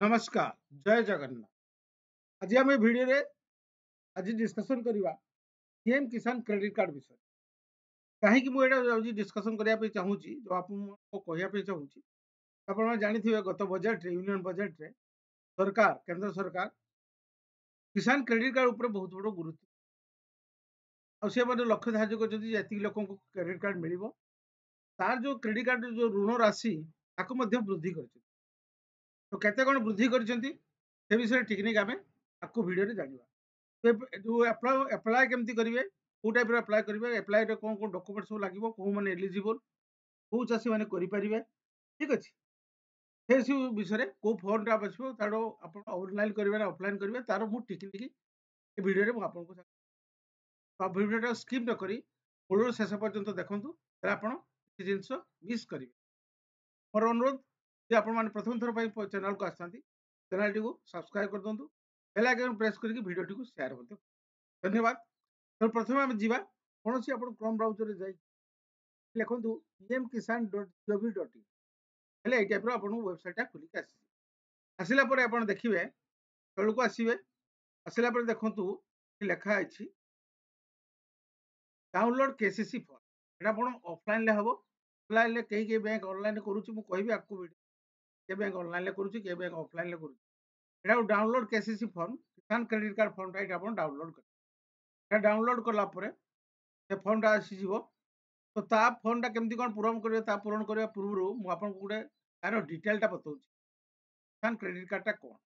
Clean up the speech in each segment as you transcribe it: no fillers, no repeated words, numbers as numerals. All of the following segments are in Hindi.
नमस्कार जय जगन्नाथ। आज आम भिडियो आज डिस्कसन करवा पीएम किसान क्रेडिट कार्ड विषय कहीं मुझे डिस्कसन करने चाहूँगी जो आपको कहवाई चाहूँगी आप जानते गत बजेट यूनियन बजेट रे सरकार केंद्र सरकार किसान क्रेडिट कार्ड उपर बहुत बड़ गुरुत्व लक्ष्य धार्य कर लोक क्रेडिट कार्ड मिल तार जो क्रेडिट कार्ड जो ऋण राशि वृद्धि कर तो केते कौन वृद्धि कर विषय टेक्निक आम आपको वीडियो जाना जो एप्लाय केमती करेंगे कौ टाइप एप्लाय करेंगे एप्लाय कौन कौन डॉक्यूमेंट सब लगे कौ मैंने एलिजिबल कौ चाषी मैंने करेंगे ठीक अच्छे से सब विषय कौ फॉर्म टा आसो तार आप ऑनलाइन करेंगे ऑफलाइन करेंगे तार मुझे टेक्निक भिडियो आपको भिडियो स्किप न करी मूल शेष पर्यंत देखूँ आप जिनस मिस करेंगे मोर अनुरोध जे आप प्रथम थर चैनल को आसती चैनल टी सब्सक्राइब कर दिंतु बेल आइकन प्रेस करके वीडियो टी शेयर कर धन्यवाद। तो प्रथम आम जा कौन सी आप क्रोम ब्राउजर जाए लिखु पीएम किसान .gov.in ये टाइप वेबसाइट खोलिक आसला आप देखिए तौक आसवे आसला देखु लिखाई डाउनलोड केसीसी फॉर्म यहाँ आप ऑफलाइन हम ऑफलाइन कई बैंक ऑनलाइन करी आपको के बैंक ऑनलाइन करुँच बैंक ऑफलाइन करुँच download KCC form Kisan credit card form टाइट आप डाउनलोड कर डाउनलोड कलापर से फॉर्म टा आसीज तो ता फॉर्म टा केमती कौन पूरण करेंगे पूरण करने पूर्व मुझे गोटे तार डिटेलटा बताऊँ किसान क्रेडिट कार्डटा कौन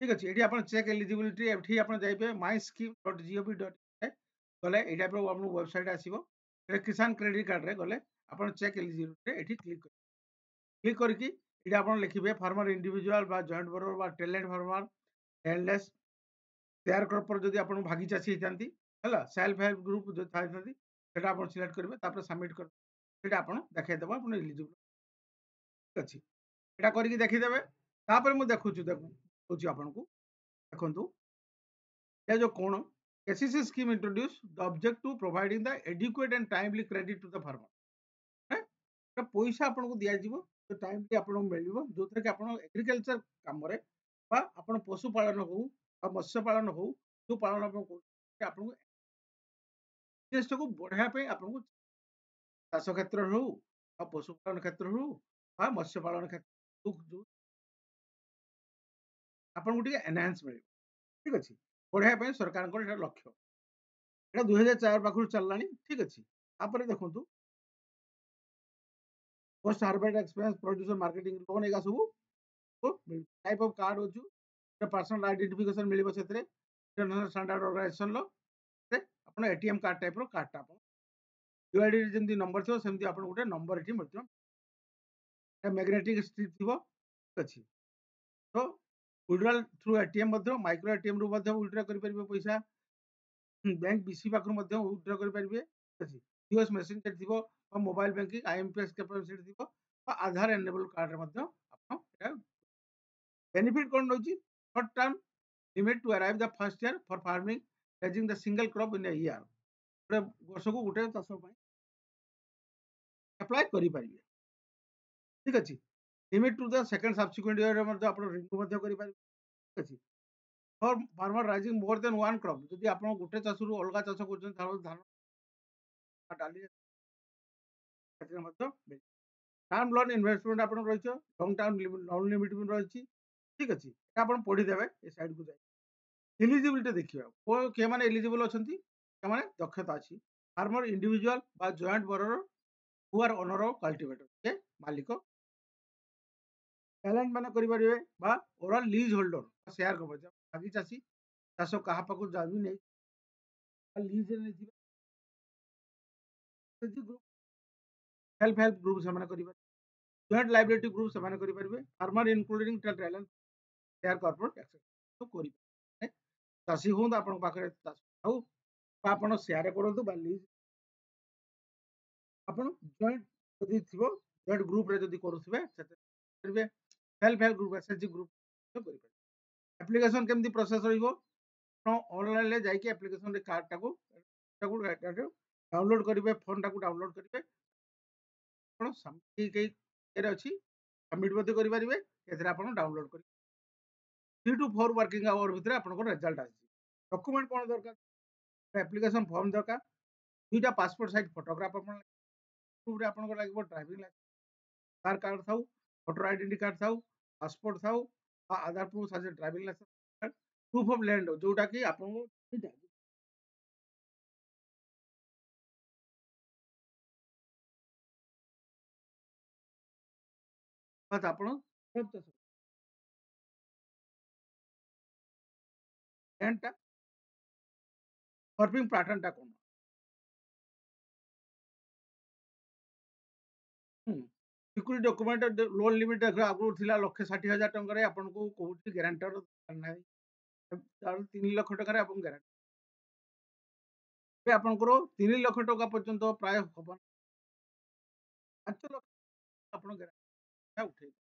ठीक अच्छे ये आप चेक एलिजिबिलिटी ये आप जाइए myscheme.gov.in गले ये टाइप वेबसाइट आसो किसान क्रेडिट कार्ड रे गले आप चेक एलिजिबिलिटी ये क्लिक करके ये आप लिखे farmer individual joint borrower talent farmer helpless share cropper जब आप भागी चाषी होती है सेल्फ हेल्प ग्रुप जो था आप सिलेक्ट करेंगे सबमिट कर आप देखीदेव आप एलिजिबल अच्छी यहाँ करके देखीदे मुझे देखूँ देखूँ आपको देखु ये जो कौन KCC scheme introduced the object to providing the adequate and timely credit to the farmer पैसा आपको दिज्व तो टाइमली आपको मिल जो थे कि आप एग्रीकल्चर कम आप पशुपालन हो मत्स्य पालन हो जो पालन आपको बढ़ाई आपको चाष क्षेत्र हो पशुपालन क्षेत्र हो मत्स्य पालन क्षेत्र आपको एनहांस मिल ठीक अच्छे बढ़ाई सरकार लक्ष्य ये 2004 पाखु चलला ठीक अच्छे आप देखु post harvest experience producer marketing loan एगा सब टाइप ऑफ कार्ड अच्छे पर्सनल आइडेंटिफिकेशन मिल इंटरनेशनल स्टैंडर्ड ऑर्गेनाइजेशन आप एटीएम कार्ड टाइप कार्डटा यूआईडी जमी नंबर थी सेमती आप गोटे नंबर ये मैग्नेटिक स्ट्रिप थी अच्छी तो withdrawal through ATM micro ATM रु विड्रॉ कर पैसा बैंक बीसी पाखु विड्रॉ करेंगे अच्छी पीओएस मेसीन थी मोबाइल बैंकिंग आईएमपीएस कैपेसिटी थी आधार एनेबल कार्ड बेनिफिट कौन रोचे short term limit to arrive the first year for farming raising the single crop in year वर्ष को गोटे चाष अप्लाई करेंगे ठीक अच्छे limit to the second subsequent year आप रिन्यू करेंगे अच्छी for farmer rising more than one crop जब आप गोटे चाष रु अलग चाष कर धान डाली टर्म लोन इन्वेस्टमेंट आप रही लंग टर्म लोन लिमिट भी रही ठीक अच्छे आप पढ़ीदे ये साइड को जाए एलिजिबिलिटी देखिए किए मैंने एलिजिबल अच्छा मैंने दक्षता अच्छी farmer individual joint borrower who are owner of cultivator के मालिक टैलेंट मैंने करेंगे ओवरऑल लीज होल्डर शेयर कर भागी चाषी चाष क्या पाक जाबी नहीं lease group self help group से करेंगे जॉइंट लाइबिलिटी ग्रुप से करेंगे farmer including tenant share corporate access करेंगे चाषी हूँ आप आप शेयर करूँ लीज आप जॉइंट जदि थी जॉइंट ग्रुप जदि करेंगे self help group SHG group application केमती प्रोसेस ऑनलाइन जाकि एप्लिकेशन कार्ड टाको डाउनलोड करेंगे फोन टाको डाउनलोड करेंगे अच्छी सबमिट करेंगे आप डाउनलोड कर 3 to 4 वर्किंग आवर भितर आपन रिजल्ट आसी डॉक्यूमेंट कोन दरकार एप्लिकेशन फॉर्म दरकार दुईटा पासपोर्ट साइज फोटोग्राफ अपन प्रूफ रे आपन लागो ड्राइविंग आधार कार्ड थाउ वोटर आइडेंटिटी कार्ड थाउ पासपोर्ट थाउ आधार प्रूफ साथ driving licence proof of land जोटा कि आपन बस आपन लैंड वर्किंग पैटर्न टा कोन सिक्यूरिटी डॉक्यूमेंट लोन लिमिट आगु थिला 1,60,000 टंका आपन को कोठी गारंटर नै 3 लाख टका आपन गारंटी ଆପଣଙ୍କର 3 ଲକ୍ଷ ଟଙ୍କା ପର୍ଯ୍ୟନ୍ତ ପ୍ରାୟ ହବ 5 ଲକ୍ଷ ଆପଣ ଗ୍ୟାରେଣ୍ଟି ଉଠେଇବେ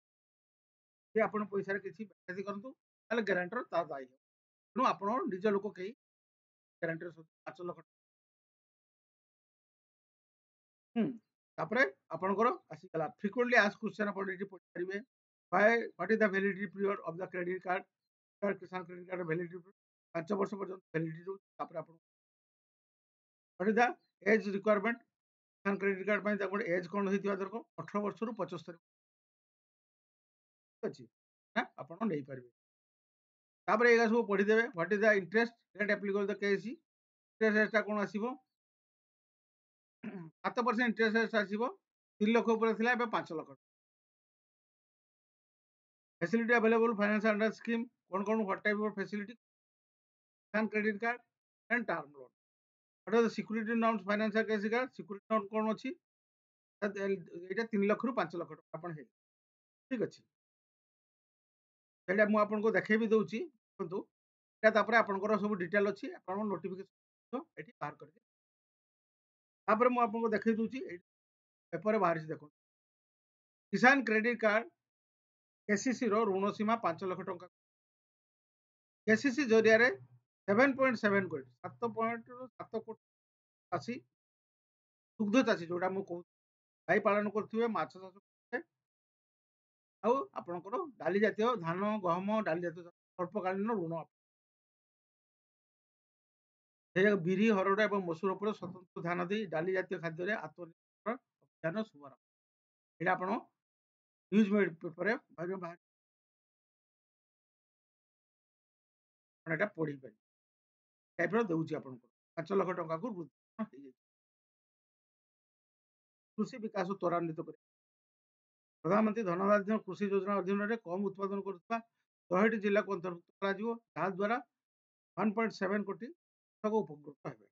ଯଦି ଆପଣ ପଇସାରେ କିଛି କ୍ଷତି କରନ୍ତୁ ତାହେଲେ ଗ୍ୟାରେଣ୍ଟର ତା ଦାୟୀ ହେବ ତେଣୁ ଆପଣ ନିଜ ଲୋକ କେହି ଗ୍ୟାରେଣ୍ଟର 5 ଲକ୍ଷ ତାପରେ ଆପଣଙ୍କର ଆସିଗଲା ଫ୍ରିକ୍ୱେଣ୍ଟଲି ଆସ୍କ କ୍ୱେଶ୍ଚନ ଆପଣ ଏଠି ପଚାରିବେ what is the validity period of the credit card Kisan credit card validity 5 वर्ष पर्यंत भैलिडिटी तापर आपण what is the age requirement Kisan credit card ପାଇଁ ତାଙ୍କର ଏଜ୍ କ'ଣ ହେଇଥିବା ଦରକାର 18 ବର୍ଷରୁ 75 ଅଛି ନା ଆପଣ ନେଇପାରିବେ ତାପରେ ଏଇଟା ସବୁ ପଢିଦେବେ what is the interest rate applicable the K C interest ରେଟ୍ଟା କ'ଣ ଆସିବ 7% ଇଣ୍ଟରେଷ୍ଟ ରେଟ୍ ଆସିବ 3 ଲକ୍ଷ ଉପରେ ଥିଲା ଏବେ 5 lakh facility available finance under scheme କ'ଣ କ'ଣ what type of facility Kisan credit card and term loan what is the security norms financial K C card security norm କ'ଣ ଅଛି ଏଇଟା 3 ଲକ୍ଷରୁ 5 ଲକ୍ଷ ଟଙ୍କା ଆପଣ ହେଇଛି ଠିକ ଅଛି ସେଇଟା ମୁଁ ଆପଣଙ୍କୁ ଦେଖେଇ ବି ଦଉଛି ଦେଖନ୍ତୁ এটা ତାପରେ ଆପଣଙ୍କର ସବୁ ଡିଟେଲ ଅଛି ଆପଣଙ୍କ ନୋଟିଫିକେସନ ଏଠି ବାହାର କରିବେ ତାପରେ ମୁଁ ଆପଣଙ୍କୁ ଦେଖେଇ ଦଉଛି ପେପରରେ ବାହାରିଛି ଦେଖନ୍ତୁ କିଷାନ କ୍ରେଡିଟ କାର୍ଡ କେସିସି ର ଋଣ ସୀମା 5 ଲକ୍ଷ ଟଙ୍କା କେସିସି ଜରିଆରେ 7.7 କୋଟି 7.7 କୋଟି ଚାଷୀ ଦୁଗ୍ଧ ଚାଷୀ ଯୋଉଟା ମୁଁ କହୁଛି ଗାଈ ପାଳନ କରୁଥିବେ ମାଛ ଚାଷ କରୁଥିବେ ଆଉ ଆପଣଙ୍କର ଡାଲି ଜାତୀୟ ଧାନ ଗହମ ଡାଲି ଜାତୀୟ ସ୍ୱଳ୍ପକାଳୀନ ଋଣ ସେ ବିରି ହରଡ଼ ଏବଂ ମସୁର ଉପରେ ସ୍ୱତନ୍ତ୍ର ଧ୍ୟାନ ଦେଇ ଡାଲି ଜାତୀୟ ଖାଦ୍ୟରେ ଆତ୍ମନିର୍ଭର ଅଭିଯାନ ଶୁଭାରମ୍ଭ ଏଇଟା ଆପଣ ନ୍ୟୁଜ୍ ପେପରରେ ଆପଣ ଏଇଟା ପଢିପାରିବେ ଟାଇପ୍ର ଦେଉଛି ଆପଣଙ୍କୁ 5 ଲକ୍ଷ ଟଙ୍କାକୁ ହେଇଯାଇଛି କୃଷି ବିକାଶ ତ୍ୱରାନ୍ୱିତ କରି ପ୍ରଧାନମନ୍ତ୍ରୀ ଧନଧାନ୍ୟ କୃଷି ଯୋଜନା ଅଧୀନରେ କମ୍ ଉତ୍ପାଦନ କରୁଥିବା 100ଟି ଜିଲ୍ଲାକୁ ଅନ୍ତର୍ଭୁକ୍ତ କରାଯିବ ଯାହାଦ୍ୱାରା 1.7 କୋଟି କୃଷକ ଉପକୃତ ହେବେ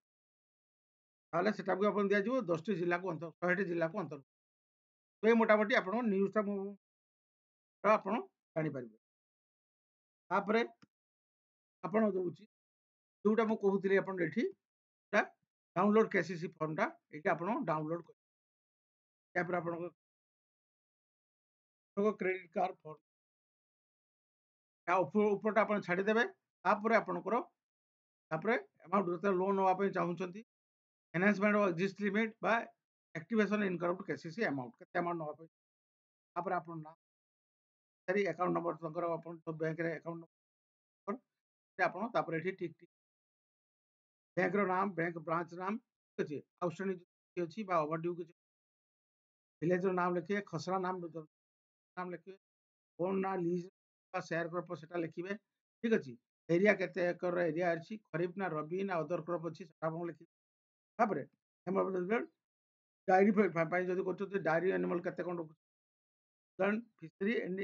ତାହେଲେ ସେଟାକୁ ଆପଣ ଦିଆଯିବ 10ଟି ଜିଲ୍ଲାକୁ 100ଟି ଜିଲ୍ଲାକୁ ଅନ୍ତର୍ଭୁକ୍ତ ଏ ମୋଟାମୋଟି ଆପଣଙ୍କ ନ୍ୟୁଜ୍ଟା ମୁଁ ଆପଣ ଜାଣିପାରିବେ ତାପରେ ଆପଣ ଦଉଛି ଯୋଉଟା ମୁଁ କହୁଥିଲି ଆପଣ ଏଠି डाउनलोड केसीसी फॉर्म टा एटी आपण डाउनलोड कर तापर आपण क्रेडिट कार्ड फॉर्म या ऊपर आपण छाड़ी देबे तापर आपणकर तापर अमाउंट जते लोन नवा पे चाहउछंती एनहांसमेंट ऑफ एक्जिस्ट लिमिट बा एक्टिवेशन इनकम केसीसी अमाउंट केते अमाउंट नवा पे तापर आपण ना सरी अकाउंट नंबर तंकर आपण तो बैंक रे अकाउंट नंबर आपण तापर एठी ठीक ठीक बैंक रो नाम बैंक ब्रांच नाम ठीक अछि आउटस्टैंडिंग अछि बा ओवरड्यू के विलेज रो नाम लिखिए खसरा नाम लिखिए फोन ना लीज বা शेयर क्रॉप सेटा लिखिबे ठीक अछि एरिया केते एकर एरिया अछि खरीफ ना रबी ना अदर क्रॉप अछि सेटा आपण लिखिबे तापर हम डायरी पाई जदि करछो डायरी एनिमल केते कोन देन फिशरी एंड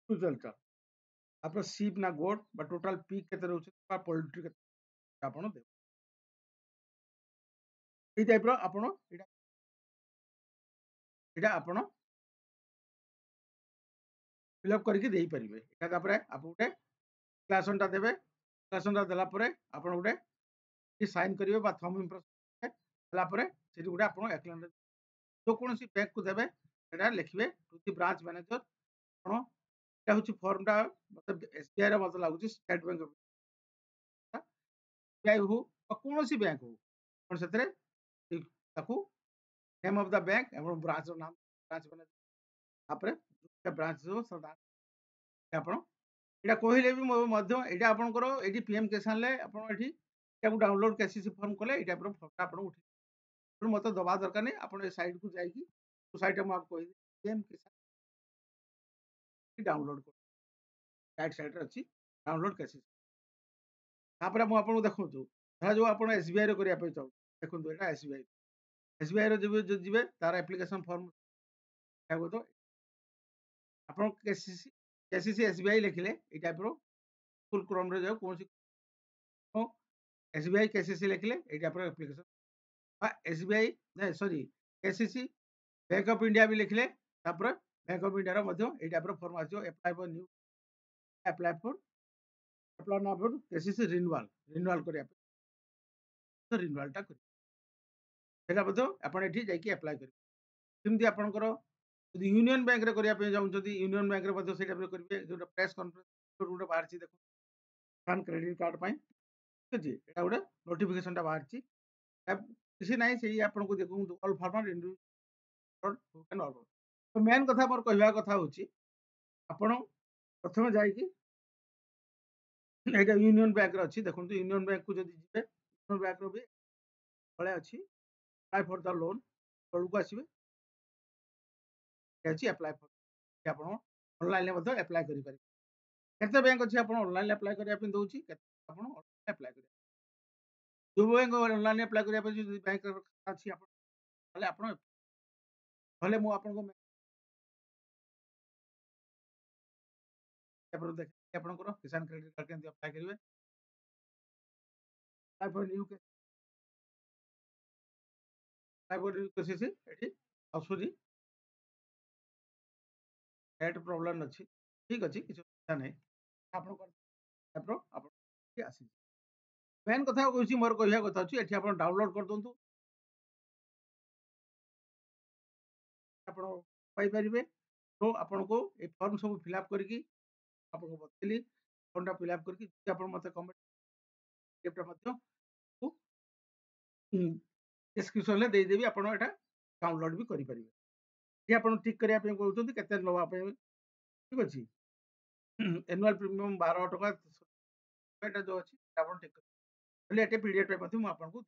टूजलटा तापर सीप ना गोट बा टोटल पी केते रहउछ बा पोल्ट्री केते आपण दे এই টাইপର ଆପଣ ଏଇଟା ଆପଣ ଫିଲ୍ଅପ୍ କରିକି ଦେଇପାରିବେ ଏଇଟା ତାପରେ ଆପଣ ଗୋଟେ କ୍ଲାସନ୍ଟା ଦେବେ କ୍ଲାସନ୍ଟା ଦେଲା ପରେ ଆପଣ ଗୋଟେ ସାଇନ୍ କରିବେ ବା ଥମ୍ ଇମ୍ପ୍ରେସ୍ ହେଲା ପରେ ସେଠି ଗୋଟେ ଆପଣ ଆକ୍ନଲେଜ୍ ଯେକୌଣସି ବ୍ୟାଙ୍କକୁ ଦେବେ ସେଟା ଲେଖିବେ ଟୁ ଦି ବ୍ରାଞ୍ଚ ମ୍ୟାନେଜର ଆପଣ ଏଇଟା ହେଉଛି ଫର୍ମଟା ମୋତେ ଏସ୍ବିଆଇର ମୋତେ ଲାଗୁଛି ଷ୍ଟେଟ୍ ବ୍ୟାଙ୍କ ଏସ୍ବିଆଇ ହଉ ବା କୌଣସି ବ୍ୟାଙ୍କ ହଉ ଆପଣ ସେଥିରେ ତାକୁ ନେମ୍ ଅଫ୍ ଦ ବ୍ୟାଙ୍କ ଏବଂ ବ୍ରାଞ୍ଚର ନାମ ବ୍ରାଞ୍ଚ ମ୍ୟାନେଜର ତାପରେ ବ୍ରାଞ୍ଚ ଆପଣ ଏଇଟା କହିଲେ ବି ମଧ୍ୟ ଏଇଟା ଆପଣଙ୍କର ଏଇଠି ପିଏମ୍ କିସାନରେ ଆପଣ ଏଠି ଏଟାକୁ ଡାଉନଲୋଡ୍ କେସିସି ଫର୍ମ କଲେ ଏଇ ଟାଇପ୍ର ଫର୍ମଟା ଆପଣ ଉଠେଇ ତେଣୁ ମୋତେ ଦେବା ଦରକାର ନାହିଁ ଆପଣ ଏ ସାଇଟ୍କୁ ଯାଇକି ସାଇଟ୍ଟା ମୁଁ ଆପଣଙ୍କୁ କହିବି ପିଏମ୍ କିସାନ ଡାଉନଲୋଡ୍ କର ରାଇଟ୍ ସାଇଡ୍ରେ ଅଛି ଡାଉନଲୋଡ୍ କେସିସି ତାପରେ ମୁଁ ଆପଣଙ୍କୁ ଦେଖନ୍ତୁ ଧରାଯାଉ ଆପଣ ଏସ୍ବିଆଇରେ କରିବା ପାଇଁ ଚାହୁଁଛନ୍ତି ଦେଖନ୍ତୁ ଏଇଟା ଏସ୍ବିଆଇର ଯିବେ ତାର ଆପ୍ଲିକେସନ୍ ଫର୍ମ ତ ଆପଣ କେସିସି ଏସ୍ବିଆଇ ଲେଖିଲେ ଏଇ ଟାଇପ୍ର ଫୁଲ୍ କ୍ରମରେ ଯାଉ କୌଣସି एसबीआई केसीसी लिखले ये आप एप्लिकेशन एसबीआई नहीं sorry KCC bank of India भी लिखले बैंक ऑफ इंडिया ये type form as apply for new apply ना फॉर केसीसी रिन्यूअल रिन्यूअल करिया तो रिन्यूअलटा कर सेटा बतो आपण एठी जाई की अप्लाई करिवे सिमती आपनकर यदि यूनियन बैंक रे करिया पे जाउछथि यूनियन बैंक रे बतो सेटा करिवे जो प्रेस कॉन्फ्रेंस गुटे बाहर छी देखो किसान क्रेडिट कार्ड पई ठीक अछि एटा गुटे नोटिफिकेशन टा बाहर छी किसी नहीं से आपको देखो ऑल फार्मर तो मेन कथा मोर कहवा कथा होची आपण प्रथम जाई एटा यूनियन बैंक रे अछि देखो यूनियन बैंक को जदि जिबे यूनियन बैंक रो भी भले अछि अप्लाई फॉर द लोन तळुको आसीबे अछि अप्लाई फॉर आपण ऑनलाइन ले मध्ये अप्लाई करि पारि केते बैंक अछि आपण ऑनलाइन अप्लाई करिया पे दउची केते आपण ऑनलाइन अप्लाई करिया जो बैंक ऑनलाइन अप्लाई करिया पे जो बैंक अछि आपण भले आपण भले मु आपनको देखि आपनकर किसान क्रेडिट कार्ड केमति अप्लाई करिवे तापर न्यू तापर न्यू केसीसी एठी आसुरी नेट प्रॉब्लम अछि ठीक अछि किछ चिंता नै आपण तापर आपण आसी मेन कथा कहूची मोर कहया कथा अछि एठी आपण डाउनलोड कर दंतु आपण पाई परिबे तो आपनको ए फॉर्म सब फिलअप करके आपको बतैली फॉर्म टा फिलअप करके आपण मते कमेंट एटा मध्य डिस्क्रिप्शन ले दे देबी आपण एटा डाउनलोड भी करि परिबे जे आपण ठीक करिया पे कहउछथि केते लवा पे ठीक अछि एनुअल प्रीमियम 12 टका एटा जो अछि आपण ठीक ले एटे पीडीएफ पे मते मु आपनको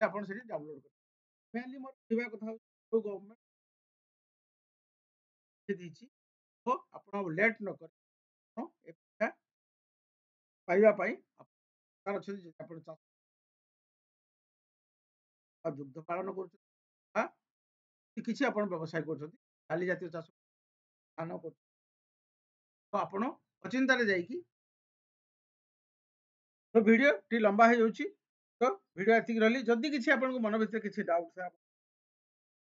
आपण सेठी डाउनलोड कर मेनली मोर दिबा कथा तो गवर्नमेंट ଦେଇଛି ତ ଆପଣ ଲେଟ୍ ନ କରି ଆପଣ ଏଟା ପାଇବା ପାଇଁ ସରକାର ଅଛନ୍ତି ଆପଣ ଚାଷ ଦୁଗ୍ଧ ପାଳନ କରୁଛନ୍ତି ବା କିଛି ଆପଣ ବ୍ୟବସାୟ କରୁଛନ୍ତି ଡାଲି ଜାତୀୟ ଚାଷ ଧାନ କରୁଛନ୍ତି ତ ଆପଣ ଅଚିନ୍ତାରେ ଯାଇକି ତ ଭିଡ଼ିଓ ଟିକେ ଲମ୍ବା ହେଇଯାଉଛି ତ ଭିଡ଼ିଓ ଏତିକି ରହିଲି ଯଦି କିଛି ଆପଣଙ୍କ ମନ ଭିତରେ କିଛି ଡାଉଟ୍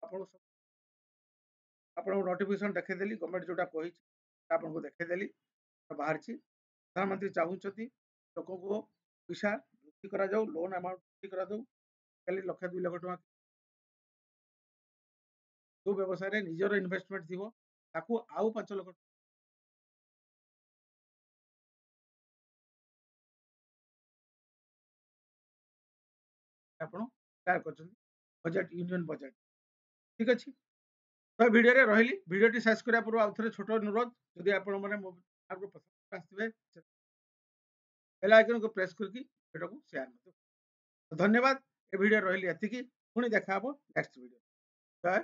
ଆପଣ ଆପଣଙ୍କୁ ନୋଟିଫିକେସନ ଦେଖେଇଦେଲି ଗଭର୍ଣ୍ଣମେଣ୍ଟ ଯୋଉଟା କହିଛି ଆପଣଙ୍କୁ ଦେଖେଇଦେଲି ବାହାରିଛି ପ୍ରଧାନମନ୍ତ୍ରୀ ଚାହୁଁଛନ୍ତି ଲୋକଙ୍କୁ ପଇସା ବୃଦ୍ଧି କରାଯାଉ ଲୋନ୍ ଆମାଉଣ୍ଟ ବୃଦ୍ଧି କରାଯାଉ କାଲି 1,00,000-2,00,000 ଟଙ୍କା ଯୋଉ ବ୍ୟବସାୟରେ ନିଜର ଇନଭେଷ୍ଟମେଣ୍ଟ ଥିବ ତାକୁ ଆଉ 5,00,000 ଆପଣ ତୈयार କରିଛନ୍ତି ବଜେଟ୍ ୟୁନିୟନ ବଜେଟ୍ ଠିକ ଅଛି ତ ଭିଡ଼ିଓରେ ରହିଲି ଭିଡ଼ିଓଟି ଶେଷ କରିବା ପୂର୍ବରୁ ଆଉ ଥରେ ଛୋଟ ଅନୁରୋଧ ଯଦି ଆପଣ ମାନେ ମୋ ଆସିଥିବେ ବେଲ୍ ଆଇକନକୁ ପ୍ରେସ୍ କରିକି ଭିଡ଼ିଓକୁ ସେୟାର ମଧ୍ୟ ଧନ୍ୟବାଦ ଏ ଭିଡ଼ିଓ ରହିଲି ଏତିକି ପୁଣି ଦେଖା ହବ ନେକ୍ସଟ ଭିଡ଼ିଓ ଜୟ